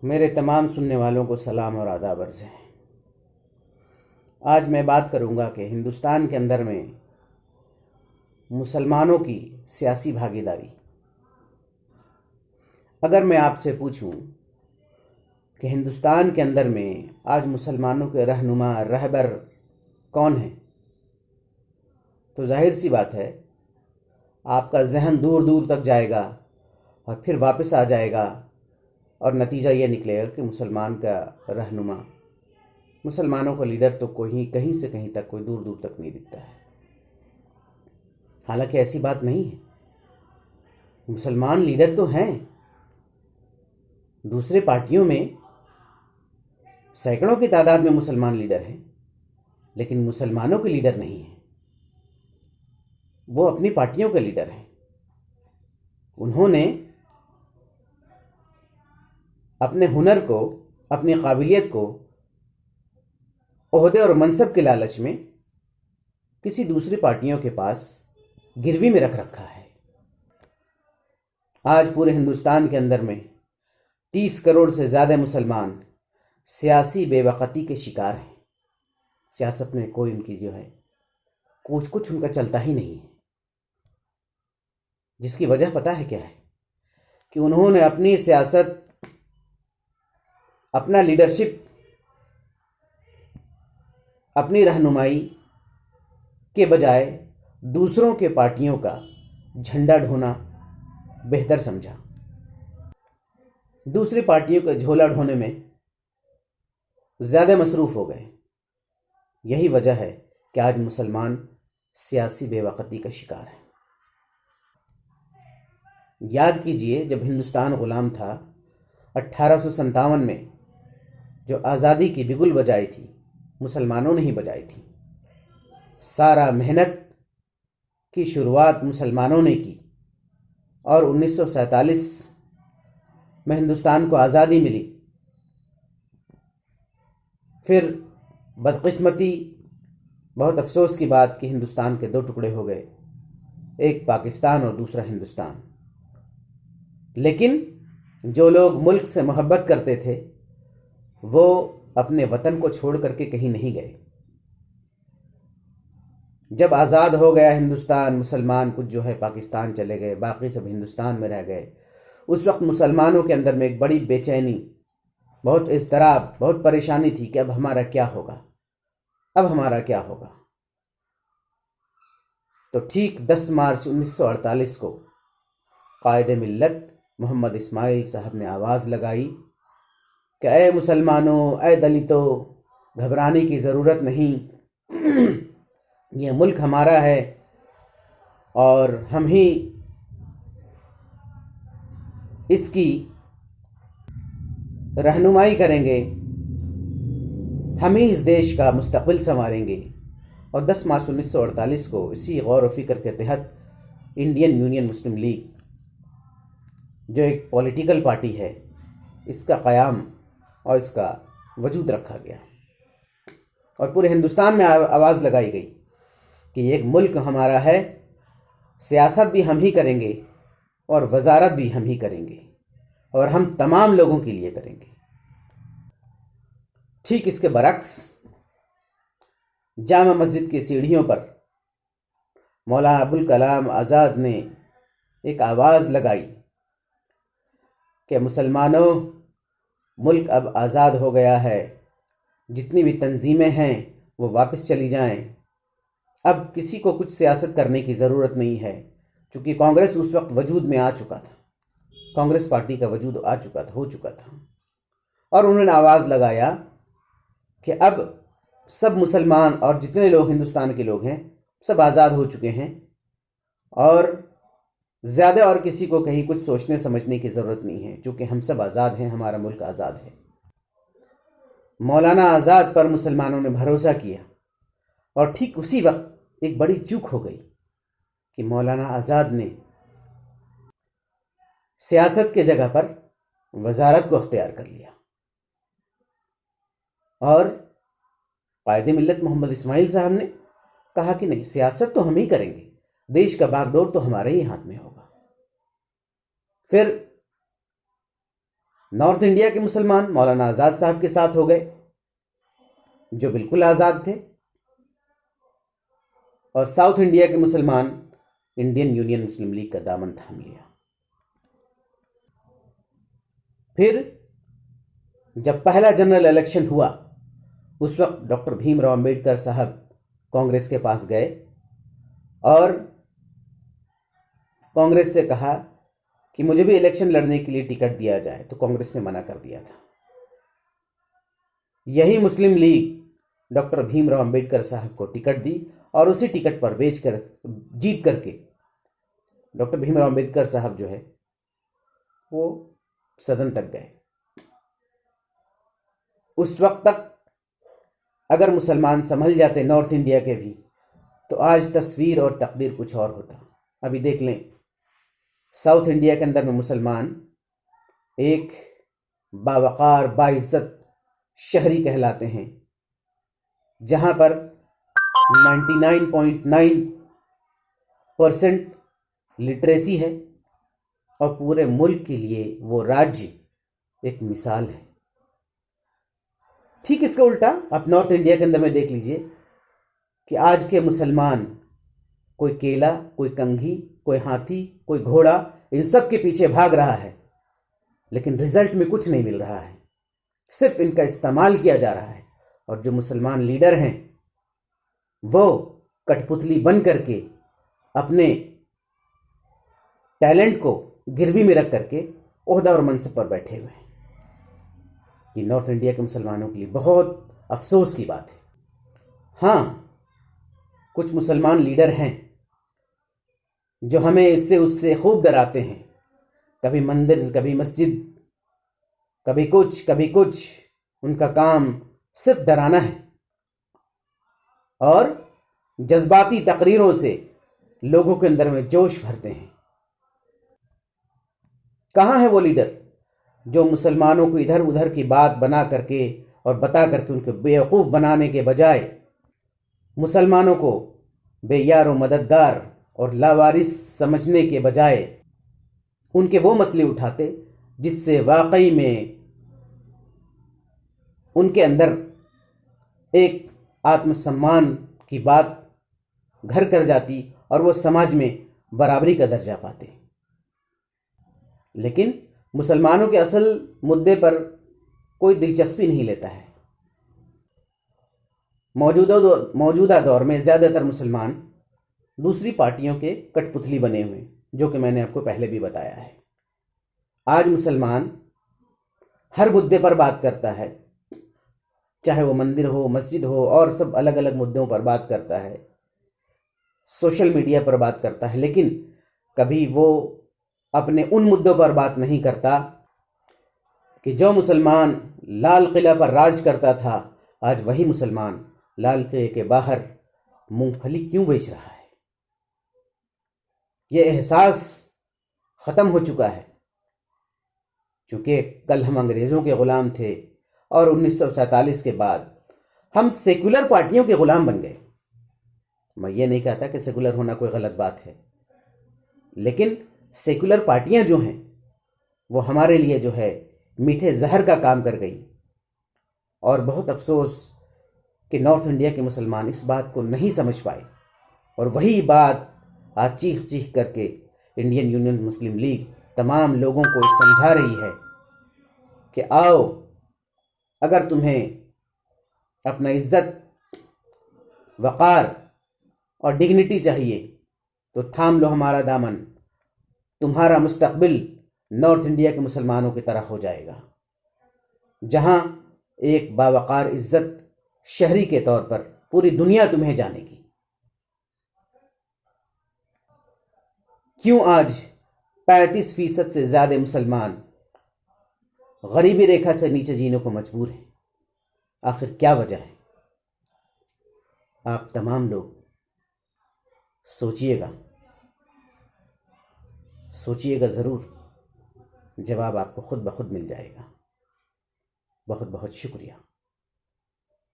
میرے تمام سننے والوں کو سلام اور آداب عرض ہے۔ آج میں بات کروں گا کہ ہندوستان کے اندر میں مسلمانوں کی سیاسی بھاگیداری۔ اگر میں آپ سے پوچھوں کہ ہندوستان کے اندر میں آج مسلمانوں کے رہنما رہبر کون ہیں، تو ظاہر سی بات ہے آپ کا ذہن دور دور تک جائے گا اور پھر واپس آ جائے گا اور نتیجہ یہ نکلے گا کہ مسلمان کا رہنما، مسلمانوں کا لیڈر تو کوئی کہیں سے کہیں تک، کوئی دور دور تک نہیں دکھتا ہے۔ حالانکہ ایسی بات نہیں ہے، مسلمان لیڈر تو ہیں، دوسرے پارٹیوں میں سینکڑوں کی تعداد میں مسلمان لیڈر ہیں، لیکن مسلمانوں کے لیڈر نہیں ہیں۔ وہ اپنی پارٹیوں کے لیڈر ہیں۔ انہوں نے اپنے ہنر کو، اپنی قابلیت کو عہدے اور منصب کے لالچ میں کسی دوسری پارٹیوں کے پاس گروی میں رکھ رکھا ہے۔ آج پورے ہندوستان کے اندر میں 30 کروڑ سے زیادہ مسلمان سیاسی بے وقتی کے شکار ہیں۔ سیاست میں کوئی ان کی کچھ ان کا چلتا ہی نہیں ہے، جس کی وجہ پتہ ہے کیا ہے؟ کہ انہوں نے اپنی سیاست، اپنا لیڈرشپ، اپنی رہنمائی کے بجائے دوسروں کے پارٹیوں کا جھنڈا ڈھونا بہتر سمجھا، دوسری پارٹیوں کا جھولا ڈھونے میں زیادہ مصروف ہو گئے۔ یہی وجہ ہے کہ آج مسلمان سیاسی بے وقتی کا شکار ہے۔ یاد کیجئے، جب ہندوستان غلام تھا، 1857 میں جو آزادی کی بگل بجائی تھی، مسلمانوں نے ہی بجائی تھی۔ سارا محنت کی شروعات مسلمانوں نے کی، اور 1947 میں ہندوستان کو آزادی ملی۔ پھر بدقسمتی، بہت افسوس کی بات کہ ہندوستان کے 2 ٹکڑے ہو گئے، ایک پاکستان اور دوسرا ہندوستان۔ لیکن جو لوگ ملک سے محبت کرتے تھے، وہ اپنے وطن کو چھوڑ کر کے کہیں نہیں گئے۔ جب آزاد ہو گیا ہندوستان، مسلمان کچھ پاکستان چلے گئے، باقی سب ہندوستان میں رہ گئے۔ اس وقت مسلمانوں کے اندر میں ایک بڑی بے چینی، بہت اضطراب، بہت پریشانی تھی کہ اب ہمارا کیا ہوگا، اب ہمارا کیا ہوگا۔ تو ٹھیک 10 مارچ 1948 کو قائد ملت محمد اسماعیل صاحب نے آواز لگائی کہ اے مسلمانوں، اے دلتو، گھبرانے کی ضرورت نہیں، یہ ملک ہمارا ہے اور ہم ہی اس کی رہنمائی کریں گے، ہم ہی اس دیش کا مستقبل سنواریں گے۔ اور 10 مارچ 1948 کو اسی غور و فکر کے تحت انڈین یونین مسلم لیگ، جو ایک پولیٹیکل پارٹی ہے، اس کا قیام اور اس کا وجود رکھا گیا، اور پورے ہندوستان میں آواز لگائی گئی کہ ایک ملک ہمارا ہے، سیاست بھی ہم ہی کریں گے اور وزارت بھی ہم ہی کریں گے، اور ہم تمام لوگوں کے لیے کریں گے۔ ٹھیک اس کے برعکس جامع مسجد کی سیڑھیوں پر مولانا ابوالکلام آزاد نے ایک آواز لگائی کہ مسلمانوں، ملک اب آزاد ہو گیا ہے، جتنی بھی تنظیمیں ہیں وہ واپس چلی جائیں، اب کسی کو کچھ سیاست کرنے کی ضرورت نہیں ہے، چونکہ کانگریس اس وقت وجود میں آ چکا تھا، کانگریس پارٹی کا وجود ہو چکا تھا۔ اور انہوں نے آواز لگایا کہ اب سب مسلمان اور جتنے لوگ ہندوستان کے لوگ ہیں، سب آزاد ہو چکے ہیں، اور زیادہ اور کسی کو کہیں کچھ سوچنے سمجھنے کی ضرورت نہیں ہے، چونکہ ہم سب آزاد ہیں، ہمارا ملک آزاد ہے۔ مولانا آزاد پر مسلمانوں نے بھروسہ کیا، اور ٹھیک اسی وقت ایک بڑی چوک ہو گئی کہ مولانا آزاد نے سیاست کے جگہ پر وزارت کو اختیار کر لیا، اور قائد ملت محمد اسماعیل صاحب نے کہا کہ نہیں، سیاست تو ہم ہی کریں گے، دیش کا باغ ڈور تو ہمارے ہی ہاتھ میں ہوگا۔ پھر نارتھ انڈیا کے مسلمان مولانا آزاد صاحب کے ساتھ ہو گئے جو بالکل آزاد تھے، اور ساؤتھ انڈیا کے مسلمان انڈین یونین مسلم لیگ کا دامن تھام لیا۔ پھر جب پہلا جنرل الیکشن ہوا اس وقت ڈاکٹر بھیم راؤ امبیڈکر صاحب کانگریس کے پاس گئے اور کانگریس سے کہا کہ مجھے بھی الیکشن لڑنے کے لیے ٹکٹ دیا جائے، تو کانگریس نے منع کر دیا تھا۔ یہی مسلم لیگ ڈاکٹر بھیم راؤ امبیڈکر صاحب کو ٹکٹ دی اور اسی ٹکٹ پر جیت کر کے ڈاکٹر بھیم راؤ امبیڈکر صاحب جو ہے وہ صدن تک گئے۔ اس وقت تک اگر مسلمان سنبھل جاتے نارتھ انڈیا کے بھی تو آج تصویر اور تقدیر کچھ اور ہوتا۔ ابھی دیکھ لیں ساؤتھ انڈیا کے اندر میں مسلمان ایک باوقار باعزت شہری کہلاتے ہیں، جہاں پر 99.9% لٹریسی ہے، اور پورے ملک کے لیے وہ راجیہ ایک مثال ہے۔ ٹھیک اس کا الٹا آپ نارتھ انڈیا کے اندر میں دیکھ لیجئے کہ آج کے مسلمان کوئی کیلا، کوئی کنگھی، کوئی ہاتھی، کوئی گھوڑا، ان سب کے پیچھے بھاگ رہا ہے، لیکن رزلٹ میں کچھ نہیں مل رہا ہے، صرف ان کا استعمال کیا جا رہا ہے۔ اور جو مسلمان لیڈر ہیں وہ کٹ پتلی بن کر کے اپنے ٹیلنٹ کو گروی میں رکھ کر کے عہدہ اور منصب پر بیٹھے ہوئے ہیں۔ یہ نارتھ انڈیا کے مسلمانوں کے لیے بہت افسوس کی بات ہے۔ ہاں، کچھ مسلمان لیڈر ہیں جو ہمیں اس سے خوب ڈراتے ہیں، کبھی مندر، کبھی مسجد، کبھی کچھ، ان کا کام صرف ڈرانا ہے اور جذباتی تقریروں سے لوگوں کے اندر میں جوش بھرتے ہیں۔ کہاں ہے وہ لیڈر جو مسلمانوں کو ادھر ادھر کی بات بنا کر کے اور بتا کر کے ان کو بیوقوف بنانے کے بجائے مسلمانوں کو بے یار و مددگار اور لاوارث سمجھنے کے بجائے ان کے وہ مسئلے اٹھاتے جس سے واقعی میں ان کے اندر ایک آتم سمان کی بات گھر کر جاتی اور وہ سماج میں برابری کا درجہ پاتے۔ لیکن مسلمانوں کے اصل مدے پر کوئی دلچسپی نہیں لیتا ہے۔ موجودہ دور میں زیادہ تر مسلمان دوسری پارٹیوں کے کٹ پتلی بنے ہوئے، جو کہ میں نے آپ کو پہلے بھی بتایا ہے۔ آج مسلمان ہر مدے پر بات کرتا ہے، چاہے وہ مندر ہو، مسجد ہو، اور سب الگ الگ مدوں پر بات کرتا ہے، سوشل میڈیا پر بات کرتا ہے، لیکن کبھی وہ اپنے ان مدوں پر بات نہیں کرتا کہ جو مسلمان لال قلعہ پر راج کرتا تھا آج وہی مسلمان لال قلعے کے باہر مونگ پھلی کیوں بیچ رہا ہے۔ یہ احساس ختم ہو چکا ہے، چونکہ کل ہم انگریزوں کے غلام تھے اور 1947 کے بعد ہم سیکولر پارٹیوں کے غلام بن گئے۔ میں یہ نہیں کہتا کہ سیکولر ہونا کوئی غلط بات ہے، لیکن سیکولر پارٹیاں جو ہیں وہ ہمارے لیے جو ہے میٹھے زہر کا کام کر گئی، اور بہت افسوس کہ نارتھ انڈیا کے مسلمان اس بات کو نہیں سمجھ پائے، اور وہی بات آج چیخ چیخ کر کے انڈین یونین مسلم لیگ تمام لوگوں کو سمجھا رہی ہے کہ آؤ، اگر تمہیں اپنا عزت، وقار اور ڈگنیٹی چاہیے تو تھام لو ہمارا دامن، تمہارا مستقبل نارتھ انڈیا کے مسلمانوں کی طرح ہو جائے گا، جہاں ایک باوقار عزت شہری کے طور پر پوری دنیا تمہیں جانے گی۔ کیوں آج 35% سے زیادہ مسلمان غریبی ریکھا سے نیچے جینے کو مجبور ہیں؟ آخر کیا وجہ ہے؟ آپ تمام لوگ سوچئے گا ضرور، جواب آپ کو خود بخود مل جائے گا۔ بہت بہت شکریہ۔